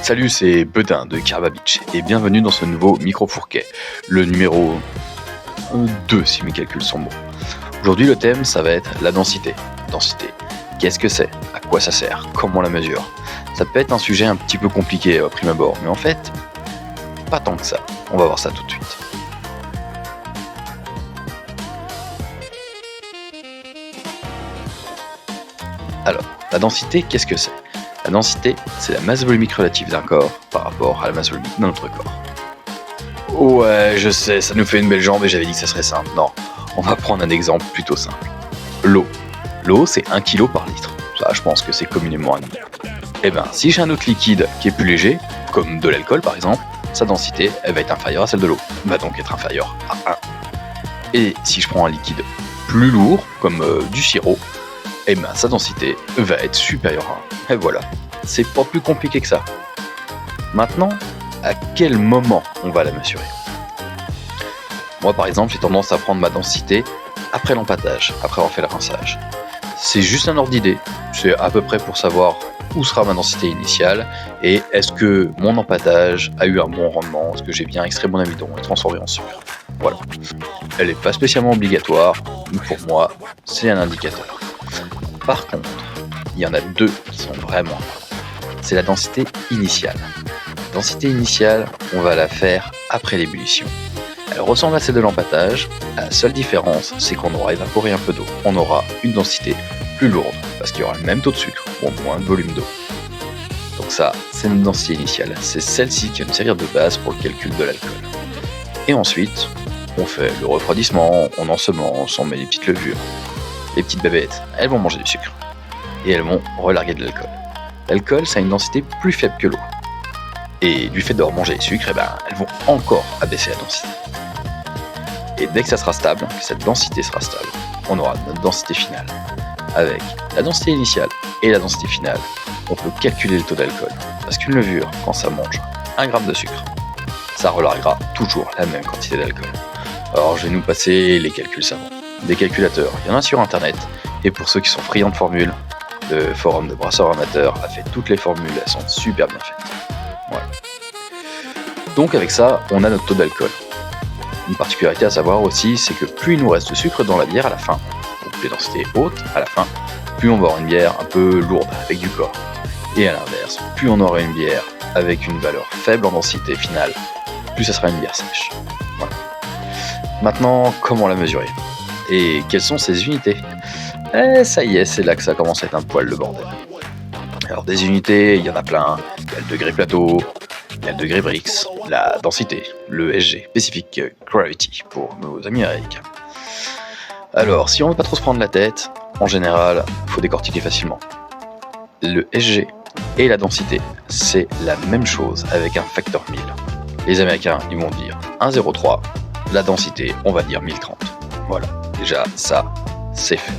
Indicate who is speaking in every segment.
Speaker 1: Salut, c'est Bedin de Karbabitch et bienvenue dans ce nouveau micro-fourquet, le numéro 2 si mes calculs sont bons. Aujourd'hui le thème ça va être la densité. Densité, qu'est-ce que c'est? À quoi ça sert? Comment on la mesure? Ça peut être un sujet un petit peu compliqué à prime abord, mais en fait, pas tant que ça. On va voir ça tout de suite. Alors, la densité, qu'est-ce que c'est? La densité, c'est la masse volumique relative d'un corps par rapport à la masse volumique d'un autre corps. Ouais, je sais, ça nous fait une belle jambe et j'avais dit que ça serait simple. Non, on va prendre un exemple plutôt simple. L'eau. L'eau, c'est 1 kg par litre. Ça, je pense que c'est communément admis. Eh ben, si j'ai un autre liquide qui est plus léger, comme de l'alcool par exemple, sa densité, elle va être inférieure à celle de l'eau. Va donc être inférieure à 1. Et si je prends un liquide plus lourd, comme du sirop, eh ben, sa densité va être supérieure à 1. Et voilà, c'est pas plus compliqué que ça. Maintenant, à quel moment on va la mesurer? Moi par exemple, j'ai tendance à prendre ma densité après l'empâtage, après avoir fait le rinçage. C'est juste un ordre d'idée, c'est à peu près pour savoir où sera ma densité initiale et est-ce que mon empâtage a eu un bon rendement, est-ce que j'ai bien extrait mon amidon et transformé en sucre. Voilà. Elle n'est pas spécialement obligatoire, mais pour moi, c'est un indicateur. Par contre, il y en a deux qui sont vraiment importants. C'est la densité initiale. La densité initiale, on va la faire après l'ébullition. Elle ressemble à celle de l'empâtage. La seule différence, c'est qu'on aura évaporé un peu d'eau. On aura une densité plus lourde, parce qu'il y aura le même taux de sucre, ou moins de volume d'eau. Donc ça, c'est une densité initiale. C'est celle-ci qui va nous servir de base pour le calcul de l'alcool. Et ensuite, on fait le refroidissement, on ensemence, on met des petites levures. Les petites bébêtes, elles vont manger du sucre. Et elles vont relarguer de l'alcool. L'alcool, ça a une densité plus faible que l'eau. Et du fait de manger du sucre, elles vont encore abaisser la densité. Et dès que ça sera stable, que cette densité sera stable, on aura notre densité finale. Avec la densité initiale et la densité finale, on peut calculer le taux d'alcool. Parce qu'une levure, quand ça mange 1 g de sucre, ça relarguera toujours la même quantité d'alcool. Alors je vais nous passer les calculs savants. Des calculateurs, il y en a sur internet, et pour ceux qui sont friands de formules, le forum de brasseurs amateurs a fait toutes les formules, elles sont super bien faites. Voilà. Donc avec ça, on a notre taux d'alcool. Une particularité à savoir aussi, c'est que plus il nous reste de sucre dans la bière à la fin, donc les densités hautes à la fin, plus on va avoir une bière un peu lourde, avec du corps. Et à l'inverse, plus on aura une bière avec une valeur faible en densité finale, plus ça sera une bière sèche. Voilà. Maintenant, comment la mesurer? Et quelles sont ces unités? Ça y est, c'est là que ça commence à être un poil le bordel. Alors des unités, il y en a plein. Il y a le degré plateau, il y a le degré Brix, la densité, le SG, Specific Gravity pour nos amis américains. Alors, si on veut pas trop se prendre la tête, en général, il faut décortiquer facilement. Le SG et la densité, c'est la même chose avec un facteur 1000. Les Américains, ils vont dire 1,03, la densité, on va dire 1030. Voilà, déjà ça, c'est fait.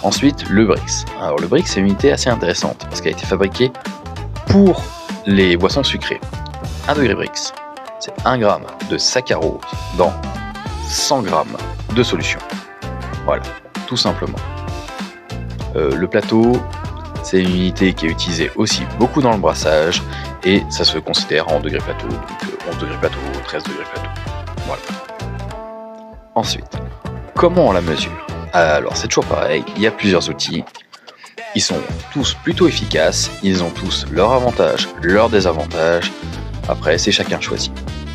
Speaker 1: Ensuite, le Brix. Alors le Brix, c'est une unité assez intéressante parce qu'elle a été fabriquée pour les boissons sucrées. 1 degré Brix, c'est 1 g de saccharose dans 100 g de solution. Voilà, tout simplement. Le plateau, c'est une unité qui est utilisée aussi beaucoup dans le brassage et ça se considère en degré plateau, donc 11 degrés plateau, 13 degrés plateau. Voilà. Ensuite, comment on la mesure? Alors c'est toujours pareil, il y a plusieurs outils, ils sont tous plutôt efficaces, ils ont tous leurs avantages, leurs désavantages, après c'est chacun choisi.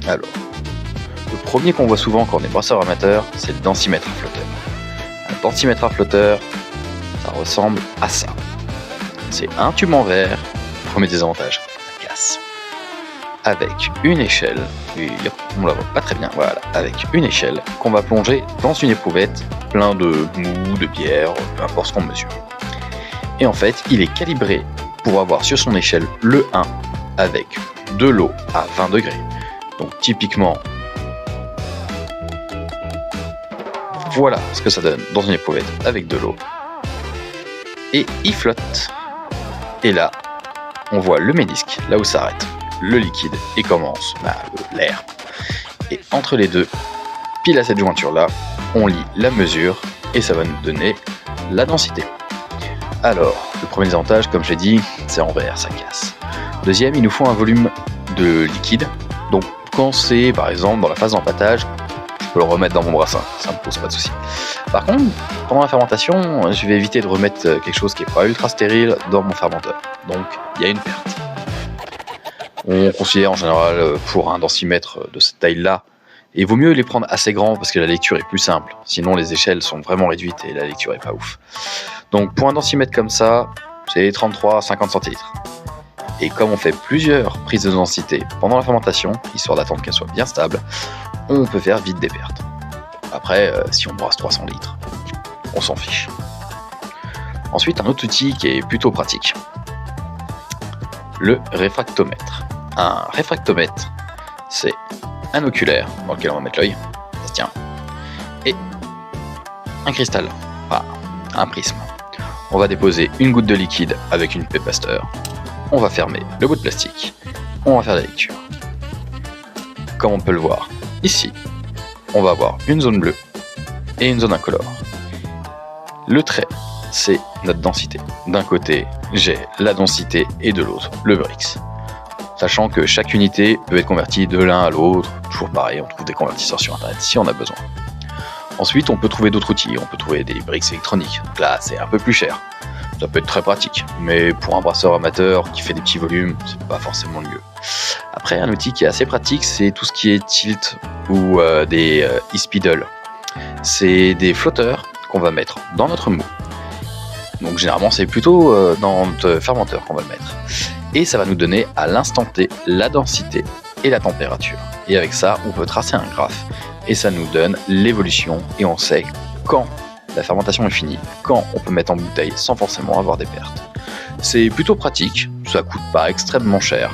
Speaker 1: Alors, le premier qu'on voit souvent quand on est brasseur amateur, c'est le densimètre à flotteur. Un densimètre à flotteur, ça ressemble à ça. C'est un tube en verre, premier désavantage, ça casse. Avec une échelle, et on la voit pas très bien, voilà, avec une échelle qu'on va plonger dans une éprouvette plein de mou, de bière, peu importe ce qu'on mesure. Et en fait, il est calibré pour avoir sur son échelle le 1 avec de l'eau à 20 degrés. Donc typiquement, voilà ce que ça donne dans une éprouvette avec de l'eau. Et il flotte. Et là, on voit le médisque, là où ça arrête, le liquide, et commence l'air. Et entre les deux, pile à cette jointure-là, on lit la mesure, et ça va nous donner la densité. Alors, le premier désavantage, comme j'ai dit, c'est en verre, ça casse. Deuxième, il nous faut un volume de liquide. Donc quand c'est par exemple dans la phase d'empâtage, je peux le remettre dans mon brassin, ça me pose pas de souci. Par contre, pendant la fermentation, je vais éviter de remettre quelque chose qui est pas ultra stérile dans mon fermenteur. Donc il y a une perte. On considère en général pour un densimètre de cette taille-là, et il vaut mieux les prendre assez grands parce que la lecture est plus simple. Sinon les échelles sont vraiment réduites et la lecture est pas ouf. Donc pour un densimètre comme ça, c'est 33 à 50 centilitres. Et comme on fait plusieurs prises de densité pendant la fermentation, histoire d'attendre qu'elle soit bien stable, on peut faire vite des pertes. Après, si on brasse 300 litres, on s'en fiche. Ensuite, un autre outil qui est plutôt pratique. Le réfractomètre. Un réfractomètre, c'est un oculaire dans lequel on va mettre l'œil, ça se tient, et un cristal, enfin un prisme. On va déposer une goutte de liquide avec une pipette Pasteur. On va fermer le bout de plastique, on va faire la lecture. Comme on peut le voir ici, on va avoir une zone bleue et une zone incolore. Le trait, c'est notre densité. D'un côté, j'ai la densité et de l'autre, le Brix. Sachant que chaque unité peut être convertie de l'un à l'autre, toujours pareil, on trouve des convertisseurs sur internet si on a besoin. Ensuite, on peut trouver d'autres outils, on peut trouver des Brix électroniques. Donc là, c'est un peu plus cher. Ça peut être très pratique, mais pour un brasseur amateur qui fait des petits volumes, c'est pas forcément le mieux. Après, un outil qui est assez pratique, c'est tout ce qui est tilt ou des e-spidle. C'est des flotteurs qu'on va mettre dans notre mou. Donc généralement, c'est plutôt dans notre fermenteur qu'on va le mettre. Et ça va nous donner à l'instant T la densité et la température. Et avec ça, on peut tracer un graphe. Et ça nous donne l'évolution et on sait quand la fermentation est finie, quand on peut mettre en bouteille sans forcément avoir des pertes. C'est plutôt pratique, ça coûte pas extrêmement cher.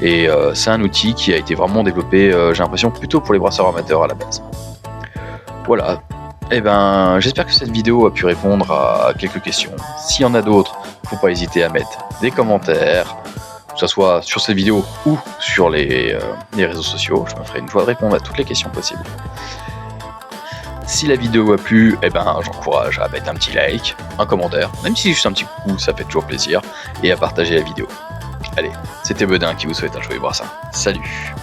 Speaker 1: Et c'est un outil qui a été vraiment développé, j'ai l'impression, plutôt pour les brasseurs amateurs à la base. Voilà. Eh ben, j'espère que cette vidéo a pu répondre à quelques questions. S'il y en a d'autres, faut pas hésiter à mettre des commentaires, que ce soit sur cette vidéo ou sur les réseaux sociaux. Je me ferai une joie de répondre à toutes les questions possibles. Si la vidéo a plu, eh ben, j'encourage à mettre un petit like, un commentaire, même si c'est juste un petit coup, ça fait toujours plaisir, et à partager la vidéo. Allez, c'était Bedin qui vous souhaite un joyeux brassin. Salut!